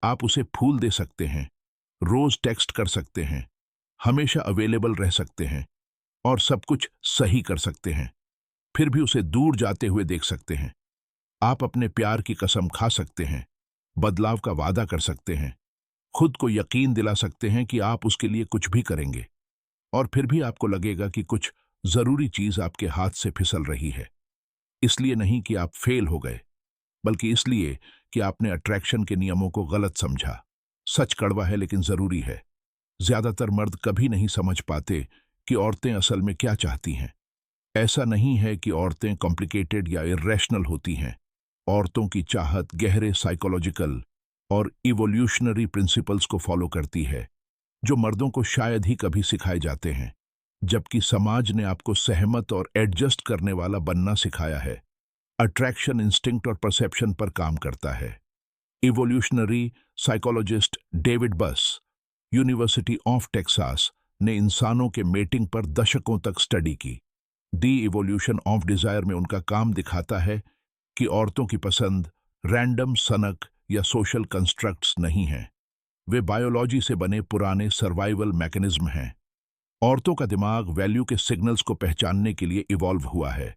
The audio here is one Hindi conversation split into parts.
आप उसे फूल दे सकते हैं, रोज टेक्स्ट कर सकते हैं, हमेशा अवेलेबल रह सकते हैं और सब कुछ सही कर सकते हैं। फिर भी उसे दूर जाते हुए देख सकते हैं। आप अपने प्यार की कसम खा सकते हैं, बदलाव का वादा कर सकते हैं, खुद को यकीन दिला सकते हैं कि आप उसके लिए कुछ भी करेंगे। और फिर भी आपको लगेगा कि कुछ जरूरी चीज आपके हाथ से फिसल रही है। इसलिए नहीं कि आप फेल हो गए, बल्कि इसलिए कि आपने अट्रैक्शन के नियमों को गलत समझा। सच कड़वा है लेकिन जरूरी है। ज्यादातर मर्द कभी नहीं समझ पाते कि औरतें असल में क्या चाहती हैं। ऐसा नहीं है कि औरतें कॉम्प्लिकेटेड या इरेशनल होती हैं। औरतों की चाहत गहरे साइकोलॉजिकल और इवोल्यूशनरी प्रिंसिपल्स को फॉलो करती है, जो मर्दों को शायद ही कभी सिखाए जाते हैं। जबकि समाज ने आपको सहमत और एडजस्ट करने वाला बनना सिखाया है। अट्रैक्शन इंस्टिंक्ट और परसेप्शन पर काम करता है। इवोल्यूशनरी साइकोलॉजिस्ट डेविड बस, यूनिवर्सिटी ऑफ टेक्सास, ने इंसानों के मेटिंग पर दशकों तक स्टडी की। दी इवोल्यूशन ऑफ डिजायर में उनका काम दिखाता है कि औरतों की पसंद रैंडम सनक या सोशल कंस्ट्रक्ट्स नहीं हैं। वे बायोलॉजी से बने पुराने सर्वाइवल मैकेनिज्म हैं। औरतों का दिमाग वैल्यू के सिग्नल्स को पहचानने के लिए इवॉल्व हुआ है।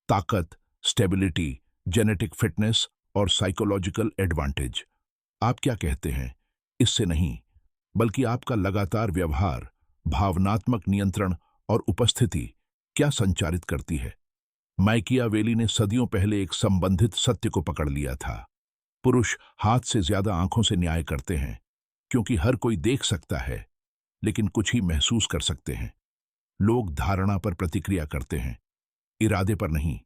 ताकत, स्टेबिलिटी, जेनेटिक फिटनेस और साइकोलॉजिकल एडवांटेज। आप क्या कहते हैं, इससे नहीं, बल्कि आपका लगातार व्यवहार, भावनात्मक नियंत्रण और उपस्थिति क्या संचारित करती है। माइकियावेली ने सदियों पहले एक संबंधित सत्य को पकड़ लिया था। पुरुष हाथ से ज्यादा आंखों से न्याय करते हैं, क्योंकि हर कोई देख सकता है लेकिन कुछ ही महसूस कर सकते हैं। लोग धारणा पर प्रतिक्रिया करते हैं, इरादे पर नहीं।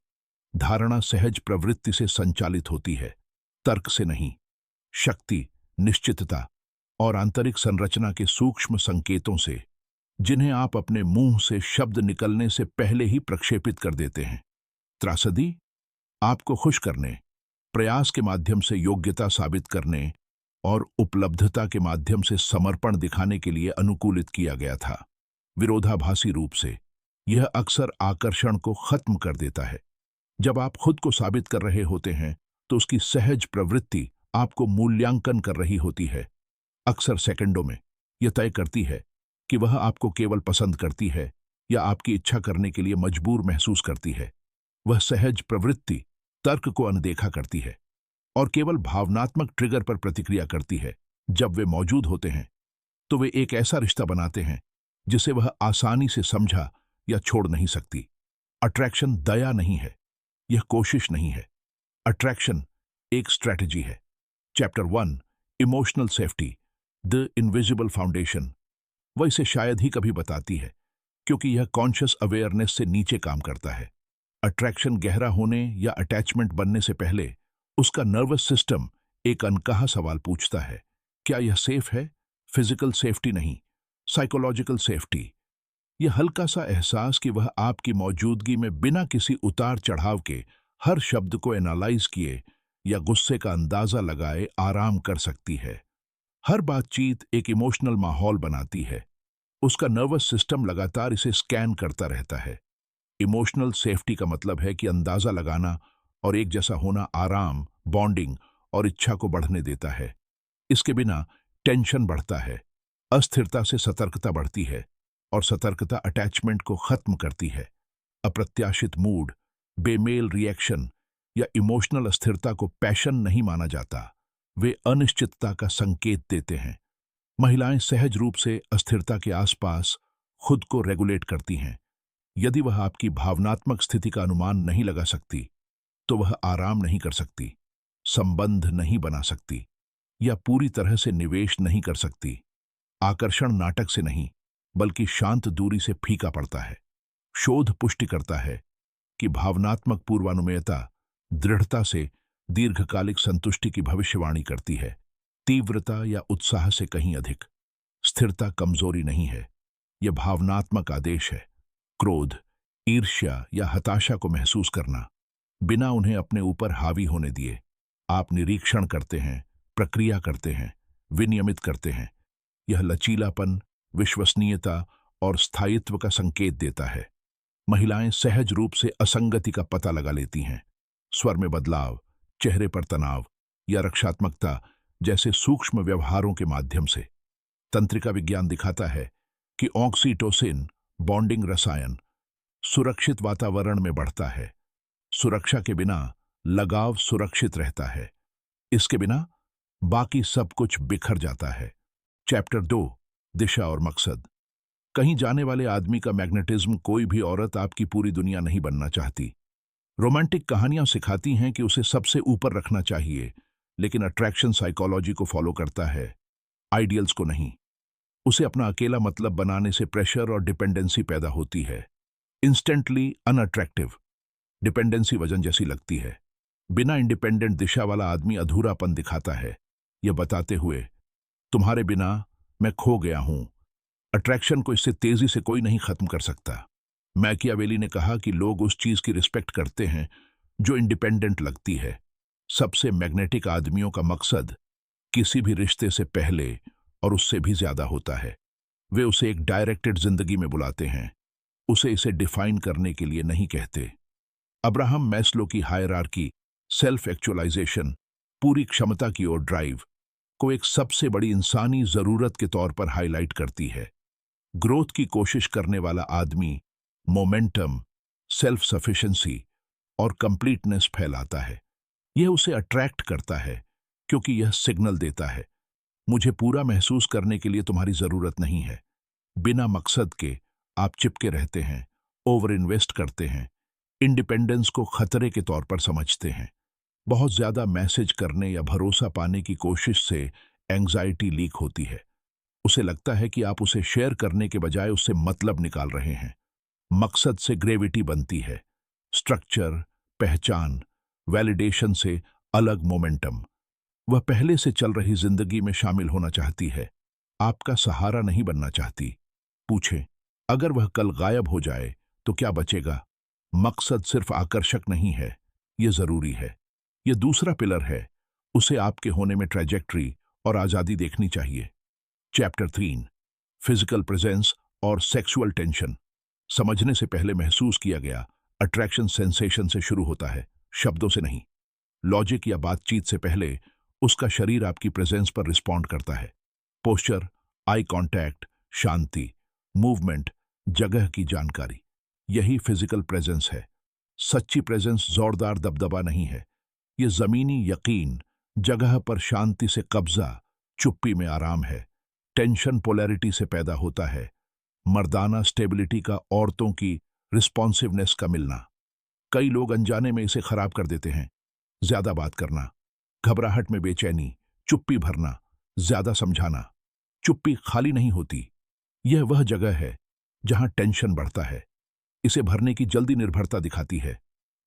धारणा सहज प्रवृत्ति से संचालित होती है, तर्क से नहीं। शक्ति, निश्चितता और आंतरिक संरचना के सूक्ष्म संकेतों से, जिन्हें आप अपने मुंह से शब्द निकलने से पहले ही प्रक्षेपित कर देते हैं। त्रासदी, आपको खुश करने, प्रयास के माध्यम से योग्यता साबित करने और उपलब्धता के माध्यम से समर्पण दिखाने के लिए अनुकूलित किया गया था। विरोधाभासी रूप से, यह अक्सर आकर्षण को खत्म कर देता है। जब आप खुद को साबित कर रहे होते हैं, तो उसकी सहज प्रवृत्ति आपको मूल्यांकन कर रही होती है। अक्सर सेकंडों में यह तय करती है कि वह आपको केवल पसंद करती है या आपकी इच्छा करने के लिए मजबूर महसूस करती है। वह सहज प्रवृत्ति तर्क को अनदेखा करती है और केवल भावनात्मक ट्रिगर पर प्रतिक्रिया करती है। जब वे मौजूद होते हैं, तो वे एक ऐसा रिश्ता बनाते हैं जिसे वह आसानी से समझा या छोड़ नहीं सकती। अट्रैक्शन दया नहीं है, यह कोशिश नहीं है। अट्रैक्शन एक स्ट्रैटेजी है। Chapter 1, emotional safety, the invisible foundation, वह इसे शायद ही कभी बताती है, क्योंकि यह कॉन्शियस अवेयरनेस से नीचे काम करता है। अट्रैक्शन गहरा होने या अटैचमेंट बनने से पहले उसका नर्वस सिस्टम एक अनकहा सवाल पूछता है, क्या यह सेफ है? फिजिकल सेफ्टी नहीं, साइकोलॉजिकल सेफ्टी। यह हल्का सा एहसास कि वह आपकी मौजूदगी में बिना किसी उतार चढ़ाव के हर शब्द को एनालाइज किए या गुस्से का अंदाजा लगाए आराम कर सकती है। हर बातचीत एक इमोशनल माहौल बनाती है। उसका नर्वस सिस्टम लगातार इसे स्कैन करता रहता है। इमोशनल सेफ्टी का मतलब है कि अंदाजा लगाना और एक जैसा होना आराम, बॉन्डिंग और इच्छा को बढ़ने देता है। इसके बिना टेंशन बढ़ता है, अस्थिरता से सतर्कता बढ़ती है और सतर्कता अटैचमेंट को खत्म करती है। अप्रत्याशित मूड, बेमेल रिएक्शन या इमोशनल अस्थिरता को पैशन नहीं माना जाता, वे अनिश्चितता का संकेत देते हैं। महिलाएं सहज रूप से अस्थिरता के आसपास खुद को रेगुलेट करती हैं। यदि वह आपकी भावनात्मक स्थिति का अनुमान नहीं लगा सकती, तो वह आराम नहीं कर सकती, संबंध नहीं बना सकती या पूरी तरह से निवेश नहीं कर सकती। आकर्षण नाटक से नहीं, बल्कि शांत दूरी से फीका पड़ता है। शोध पुष्टि करता है कि भावनात्मक पूर्वानुमेयता दृढ़ता से दीर्घकालिक संतुष्टि की भविष्यवाणी करती है, तीव्रता या उत्साह से कहीं अधिक। स्थिरता कमजोरी नहीं है, यह भावनात्मक आदेश है। क्रोध, ईर्ष्या या हताशा को महसूस करना, बिना उन्हें अपने ऊपर हावी होने दिए। आप निरीक्षण करते हैं, प्रक्रिया करते हैं, विनियमित करते हैं। यह लचीलापन, विश्वसनीयता और स्थायित्व का संकेत देता है। महिलाएं सहज रूप से असंगति का पता लगा लेती हैं। स्वर में बदलाव, चेहरे पर तनाव या रक्षात्मकता जैसे सूक्ष्म व्यवहारों के माध्यम से। तंत्रिका विज्ञान दिखाता है कि ऑक्सीटोसिन बॉन्डिंग रसायन सुरक्षित वातावरण में बढ़ता है। सुरक्षा के बिना लगाव सुरक्षित रहता है, इसके बिना बाकी सब कुछ बिखर जाता है। चैप्टर 2, दिशा और मकसद। कहीं जाने वाले आदमी का मैग्नेटिज्म। कोई भी औरत आपकी पूरी दुनिया नहीं बनना चाहती। रोमांटिक कहानियां सिखाती हैं कि उसे सबसे ऊपर रखना चाहिए, लेकिन अट्रैक्शन साइकोलॉजी को फॉलो करता है, आइडियल्स को नहीं। उसे अपना अकेला मतलब बनाने से प्रेशर और डिपेंडेंसी पैदा होती है। Instantly unattractive. डिपेंडेंसी वजन जैसी लगती है। बिना इंडिपेंडेंट दिशा वाला आदमी अधूरापन दिखाता है, यह बताते हुए तुम्हारे बिना मैं खो गया हूं। अट्रैक्शन को इससे तेजी से कोई नहीं खत्म कर सकता। मैकियावेली ने कहा कि लोग उस चीज की रिस्पेक्ट करते हैं जो इंडिपेंडेंट लगती है। सबसे मैग्नेटिक आदमियों का मकसद किसी भी रिश्ते से पहले और उससे भी ज्यादा होता है। वे उसे एक डायरेक्टेड जिंदगी में बुलाते हैं, उसे इसे डिफाइन करने के लिए नहीं कहते। अब्राहम मैस्लो की हायरार्की सेल्फ एक्चुअलाइजेशन, पूरी क्षमता की ओर ड्राइव, को एक सबसे बड़ी इंसानी जरूरत के तौर पर हाईलाइट करती है। ग्रोथ की कोशिश करने वाला आदमी मोमेंटम, सेल्फ सफिशिएंसी और कंप्लीटनेस फैलाता है। यह उसे अट्रैक्ट करता है क्योंकि यह सिग्नल देता है, मुझे पूरा महसूस करने के लिए तुम्हारी जरूरत नहीं है। बिना मकसद के आप चिपके रहते हैं, ओवर इन्वेस्ट करते हैं, इंडिपेंडेंस को खतरे के तौर पर समझते हैं। बहुत ज्यादा मैसेज करने या भरोसा पाने की कोशिश से एंग्जाइटी लीक होती है। उसे लगता है कि आप उसे शेयर करने के बजाय उससे मतलब निकाल रहे हैं। मकसद से ग्रेविटी बनती है, स्ट्रक्चर, पहचान, वैलिडेशन से अलग मोमेंटम। वह पहले से चल रही जिंदगी में शामिल होना चाहती है, आपका सहारा नहीं बनना चाहती। पूछें, अगर वह कल गायब हो जाए तो क्या बचेगा? मकसद सिर्फ आकर्षक नहीं है, यह जरूरी है। यह दूसरा पिलर है, उसे आपके होने में ट्रैजेक्टरी और आजादी देखनी चाहिए। चैप्टर 3, फिजिकल प्रेजेंस और सेक्सुअल टेंशन। समझने से पहले महसूस किया गया अट्रैक्शन सेंसेशन से शुरू होता है, शब्दों से नहीं। लॉजिक या बातचीत से पहले उसका शरीर आपकी प्रेजेंस पर रिस्पॉन्ड करता है। पोस्चर, आई कांटेक्ट, शांति, मूवमेंट, जगह की जानकारी, यही फिजिकल प्रेजेंस है। सच्ची प्रेजेंस जोरदार दबदबा नहीं है, यह जमीनी यकीन, जगह पर शांति से कब्जा, चुप्पी में आराम है। टेंशन पोलैरिटी से पैदा होता है, मर्दाना स्टेबिलिटी का औरतों की रिस्पॉन्सिवनेस का मिलना। कई लोग अनजाने में इसे खराब कर देते हैं। ज्यादा बात करना, घबराहट में बेचैनी, चुप्पी भरना, ज्यादा समझाना। चुप्पी खाली नहीं होती, यह वह जगह है जहां टेंशन बढ़ता है। इसे भरने की जल्दी निर्भरता दिखाती है।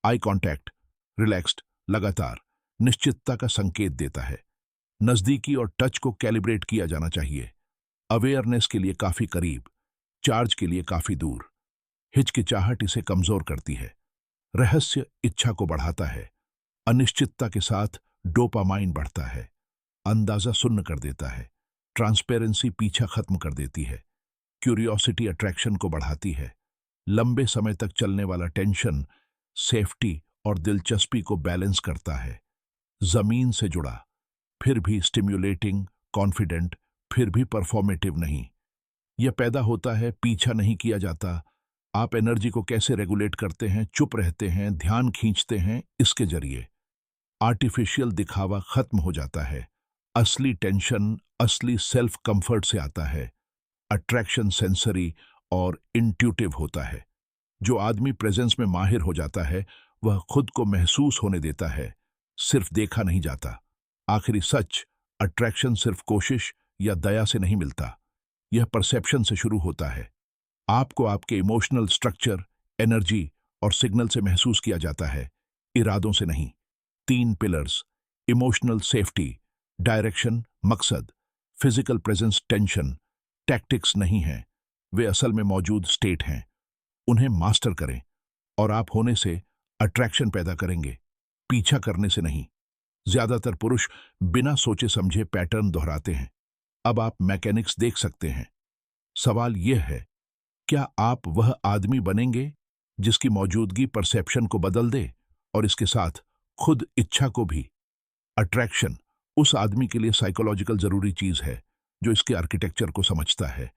आई कांटेक्ट, रिलैक्स्ड, लगातार, निश्चितता का संकेत देता है। नजदीकी और टच को कैलिब्रेट किया जाना चाहिए। अवेयरनेस के लिए काफी करीब, चार्ज के लिए काफी दूर। हिचकिचाहट इसे कमजोर करती है। रहस्य इच्छा को बढ़ाता है। अनिश्चितता के साथ डोपामाइन बढ़ता है, अंदाजा सुन्न कर देता है। ट्रांसपेरेंसी पीछा खत्म कर देती है। क्यूरियोसिटी अट्रैक्शन को बढ़ाती है। लंबे समय तक चलने वाला टेंशन सेफ्टी और दिलचस्पी को बैलेंस करता है। जमीन से जुड़ा, फिर भी स्टिम्युलेटिंग, कॉन्फिडेंट, फिर भी परफॉर्मेटिव नहीं। यह पैदा होता है, पीछा नहीं किया जाता। आप एनर्जी को कैसे रेगुलेट करते हैं, चुप रहते हैं, ध्यान खींचते हैं, इसके जरिए आर्टिफिशियल दिखावा खत्म हो जाता है। असली टेंशन असली सेल्फ कंफर्ट से आता है। अट्रैक्शन सेंसरी और इंट्यूटिव होता है। जो आदमी प्रेजेंस में माहिर हो जाता है, वह खुद को महसूस होने देता है, सिर्फ देखा नहीं जाता। आखिरी सच, अट्रैक्शन सिर्फ कोशिश या दया से नहीं मिलता, यह परसेप्शन से शुरू होता है। आपको आपके इमोशनल स्ट्रक्चर, एनर्जी और सिग्नल से महसूस किया जाता है, इरादों से नहीं। 3 पिलर्स, इमोशनल सेफ्टी, डायरेक्शन, मकसद, फिजिकल प्रेजेंस, टेंशन, टैक्टिक्स नहीं हैं, वे असल में मौजूद स्टेट हैं। उन्हें मास्टर करें और आप होने से अट्रैक्शन पैदा करेंगे, पीछा करने से नहीं। ज्यादातर पुरुष बिना सोचे समझे पैटर्न दोहराते हैं। अब आप मैकेनिक्स देख सकते हैं। सवाल यह है, क्या आप वह आदमी बनेंगे जिसकी मौजूदगी परसेप्शन को बदल दे और इसके साथ खुद इच्छा को भी? अट्रैक्शन उस आदमी के लिए साइकोलॉजिकल जरूरी चीज है जो इसके आर्किटेक्चर को समझता है,